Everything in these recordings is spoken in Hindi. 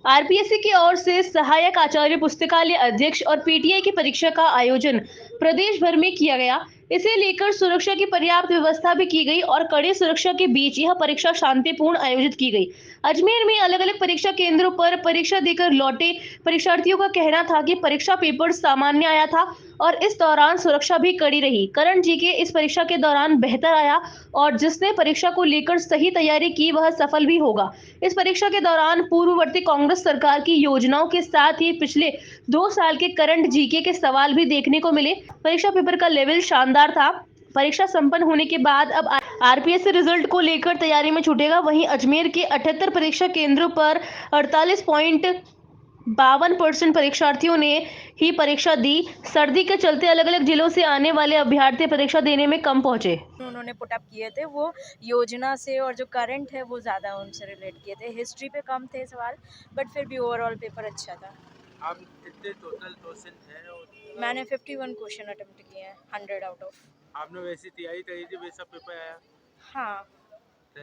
आरपीएससी की ओर से सहायक आचार्य पुस्तकालय अध्यक्ष और पीटीआई की परीक्षा का आयोजन प्रदेश भर में किया गया। इसे लेकर सुरक्षा की पर्याप्त व्यवस्था भी की गई और कड़ी सुरक्षा के बीच यह परीक्षा शांतिपूर्ण आयोजित की गई। अजमेर में अलग अलग परीक्षा केंद्रों पर परीक्षा देकर लौटे परीक्षार्थियों का कहना था कि परीक्षा पेपर सामान्य आया था और इस दौरान सुरक्षा भी कड़ी रही। करण जी के इस परीक्षा के दौरान बेहतर आया और जिसने परीक्षा को लेकर सही तैयारी की वह सफल भी होगा। इस परीक्षा के दौरान पूर्ववर्ती कांग्रेस सरकार की योजनाओं के साथ ही पिछले 2 साल के करंट जीके के सवाल भी देखने को मिले। परीक्षा पेपर का लेवल शानदार था। परीक्षा संपन्न होने के बाद अब आरपीएससी रिजल्ट को लेकर तैयारी में छूटेगा। वहीं अजमेर के 78 परीक्षा केंद्रों पर 48.52% परीक्षार्थियों ने ही परीक्षा दी। सर्दी के चलते अलग अलग जिलों से आने वाले अभ्यर्थी परीक्षा देने में कम पहुंचे। उन्होंने पुटअप किए थे वो योजना से, और जो करंट है वो ज़्यादा उनसे रिलेट किए थे। हिस्ट्री पे कम थे सवाल, बट फिर भी ओवरऑल पेपर अच्छा था। आप कितने टोटल क्वेश्चन थे? और मैंने 51 क्वेश्चन अटेम्प्ट किए हैं, 100 आउट ऑफ। आपने वैसी तैयारी करी थी, वैसा पेपर आया? हाँ। तो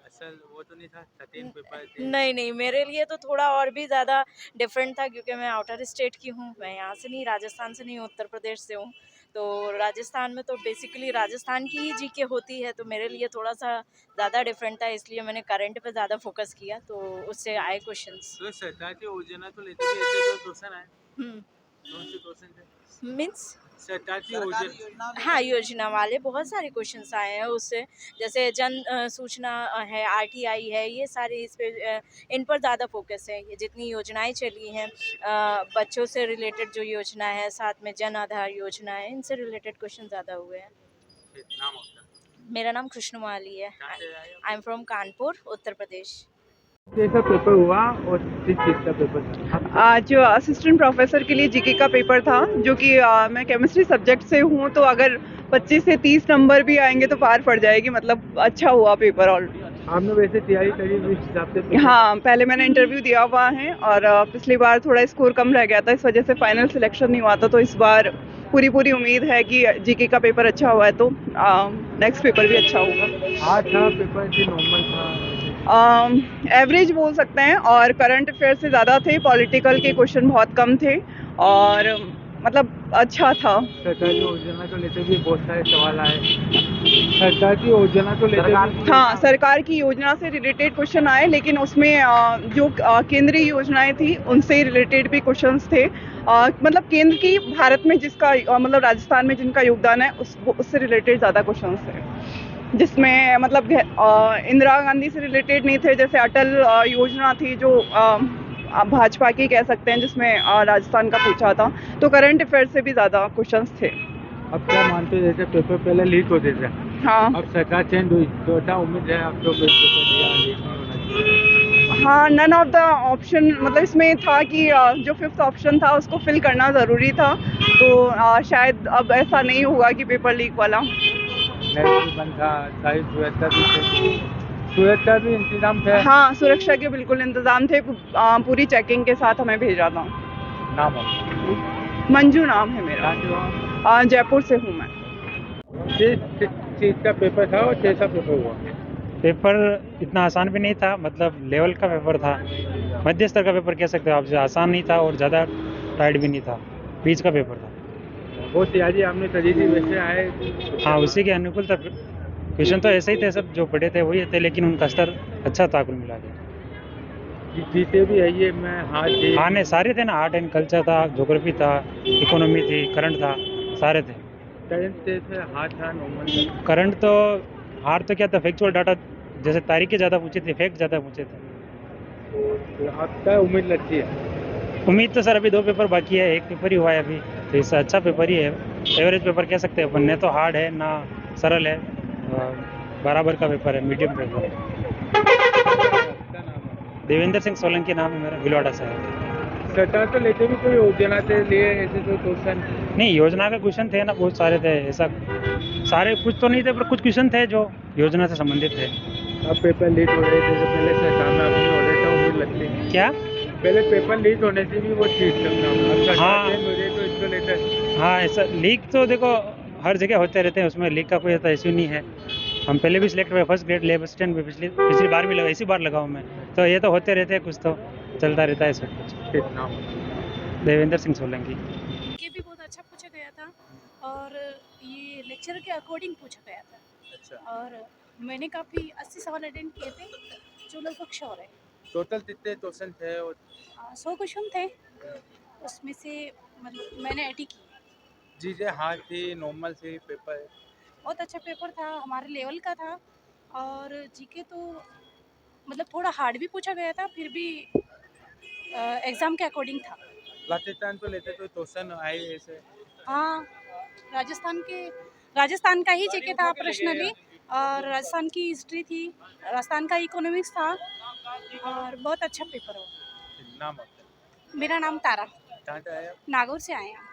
असल वो तो नहीं था, 13 पेपर थे। नहीं, मेरे लिए तो थोड़ा और भी ज़्यादा डिफरेंट था, क्योंकि मैं आउटर स्टेट की हूँ। मैं यहाँ से नहीं, राजस्थान से नहीं, उत्तर प्रदेश से हूँ। तो राजस्थान में तो बेसिकली राजस्थान की ही जीके होती है, तो मेरे लिए थोड़ा सा ज़्यादा डिफरेंट था, इसलिए मैंने करंट पे ज़्यादा फोकस किया, तो उससे आए क्वेश्चंस। तो सरकार की योजना तो लेते थे, ऐसे तो क्वेश्चन आए। हम्म। कौन से क्वेश्चन थे? मीन्स सरकार की योजना। हाँ, योजना वाले बहुत सारे क्वेश्चंस आए हैं उससे, जैसे जन सूचना है, आरटीआई है, ये सारे इस पे इन पर ज़्यादा फोकस है। ये जितनी योजनाएं चली हैं, बच्चों से रिलेटेड जो योजना है, साथ में जन आधार योजना है, इनसे रिलेटेड क्वेश्चन ज़्यादा हुए हैं। नाम होता मेरा नाम कृष्णमाली है। कहाँ से आए आप? I am from Kanpur, Uttar Pradesh. कैसा पेपर हुआ और किस चीज़ का पेपर था? जो असिस्टेंट प्रोफेसर के लिए जीके का पेपर था, जो कि मैं केमिस्ट्री सब्जेक्ट से हूँ, तो अगर 25 से 30 नंबर भी आएंगे तो पार पड़ जाएगी। मतलब अच्छा हुआ पेपर। और आपने वैसे तैयारी करी इस हिसाब से? हाँ, पहले मैंने इंटरव्यू दिया हुआ है और पिछली बार थोड़ा स्कोर कम रह गया था, इस वजह से फाइनल सिलेक्शन नहीं हुआ था। तो इस बार पूरी उम्मीद है कि जीके का पेपर अच्छा हुआ है, तो नेक्स्ट पेपर भी अच्छा होगा। हार्ड था पेपर कि नॉर्मल था? एवरेज बोल सकते हैं, और करंट अफेयर से ज़्यादा थे। पॉलिटिकल के क्वेश्चन बहुत कम थे और मतलब अच्छा था। सरकार की योजना को लेते भी बहुत सारे सवाल आए। सरकार की योजना को लेते भी हाँ, सरकार की योजना से रिलेटेड क्वेश्चन आए, लेकिन उसमें जो केंद्रीय योजनाएं थी उनसे रिलेटेड भी क्वेश्चंस थे। मतलब केंद्र की भारत में जिसका मतलब राजस्थान में जिनका योगदान है उससे रिलेटेड ज़्यादा क्वेश्चंस थे, जिसमें मतलब इंदिरा गांधी से रिलेटेड नहीं थे। जैसे अटल योजना थी जो भाजपा की कह सकते हैं, जिसमें राजस्थान का पूछा था। तो करंट अफेयर से भी ज़्यादा क्वेश्चंस थे। अब क्या मानते हैं, जैसे पेपर पहले लीक होते थे, हाँ अब सरकार चेंज हुई, तो क्या उम्मीद है आप तो पेपर दिया लीक नहीं होना चाहिए? हाँ, नन ऑफ द ऑप्शन, मतलब इसमें था कि जो 5th ऑप्शन था उसको फिल करना ज़रूरी था। तो शायद अब ऐसा नहीं होगा कि पेपर लीक वाला। नेट भी बंद था, सारी सुरक्षा भी थी, सुरक्षा भी इंतजाम थे। हाँ, सुरक्षा के बिल्कुल इंतजाम थे। पूरी चेकिंग के साथ हमें भेजा था। नाम हो? मंजू नाम है मेरा। कहाँ से हो? जयपुर से हूँ मैं। किस चीज़ का पेपर था और कैसा पेपर हुआ? पेपर इतना आसान भी नहीं था, मतलब लेवल का पेपर था, मध्य स्तर का पेपर कह सकते हो आप। आसान नहीं था और ज़्यादा टाइट भी नहीं था, बीच का पेपर था। वो तैयारी आपने करी थी, वैसे आए? हाँ, उसी के अनुकूल था। क्वेश्चन तो ऐसे ही थे, सब जो पढ़े थे वही थे, लेकिन उनका स्तर अच्छा था कुल मिला के। जीते भी है ये, मैं हाँ नहीं, सारे थे ना, आर्ट एंड कल्चर था, ज्योग्राफी था, इकोनॉमी थी, करंट था, सारे थे। करंट से हार्ड था नॉर्मल? करंट तो हार्ड तो क्या था, फैक्चुअल डाटा, जैसे तारीखें ज़्यादा पूछे थे, फैक्ट ज़्यादा पूछे थे। तो आप क्या उम्मीद लगती है? उम्मीद तो सर अभी 2 पेपर बाकी है, एक पेपर ही हुआ है अभी, तो इससे अच्छा पेपर ही है। एवरेज पेपर कह सकते हैं अपन, न तो हार्ड है ना सरल है, बराबर का पेपर है, मीडियम पेपर है। देवेंद्र सिंह सोलंकी नाम है मेरा, भिलवाड़ा से है। सरकार तो लेते भी कोई योजना से लिए ऐसे कोई क्वेश्चन? नहीं, योजना के क्वेश्चन थे ना, बहुत सारे थे। ऐसा सारे कुछ तो नहीं थे, पर कुछ क्वेश्चन थे जो योजना से संबंधित थे। अब पेपर लीक हो रहे थे, तो पहले सरकार में अपनी हो रहे थे, उम्मीद लगती है क्या? पहले पेपर लीक होने से भी वो ठीक लगना, अब सरकार हाँ। चेंज हो रही है तो इसको लेकर। हाँ, ऐसा लीक तो देखो हर जगह होते रहते हैं, उसमें लीक का कोई ऐसा इशू नहीं है। हम पहले भी सिलेक्ट हुए, फर्स्ट ग्रेड लेब असिस्टेंट भी पिछली बार भी लगा, इसी बार लगा हूँ मैं, तो ये तो होते रहते हैं कुछ तो। चलता रहता है सब कुछ। ठीक, नाम देवेंद्र सिंह सोलंकी। ये भी बहुत अच्छा पूछा गया था और ये लेक्चर के अकॉर्डिंग पूछा गया था अच्छा, और मैंने काफ़ी 80 सवाल अटेंड किए थे जो लगभग श्योर है। टोटल कितने क्वेश्चन थे और 100 क्वेश्चन थे उसमें से मतलब मैंने 80 की। चीज़ें हार्ड थी, नॉर्मल थी पेपर? बहुत अच्छा पेपर था, हमारे लेवल का था और जीके तो मतलब थोड़ा हार्ड भी पूछा गया था फिर भी एग्ज़ाम के अकॉर्डिंग था। राजस्थान तो लेते तो क्वेश्चन आए ऐसे? हाँ, राजस्थान का ही जीके था पर्सनली और राजस्थान की हिस्ट्री थी, राजस्थान का इकोनॉमिक्स था और बहुत अच्छा पेपर हो। नाम आपका? मेरा नाम तारा, कहाँ से आए आप? नागौर से आए हैं।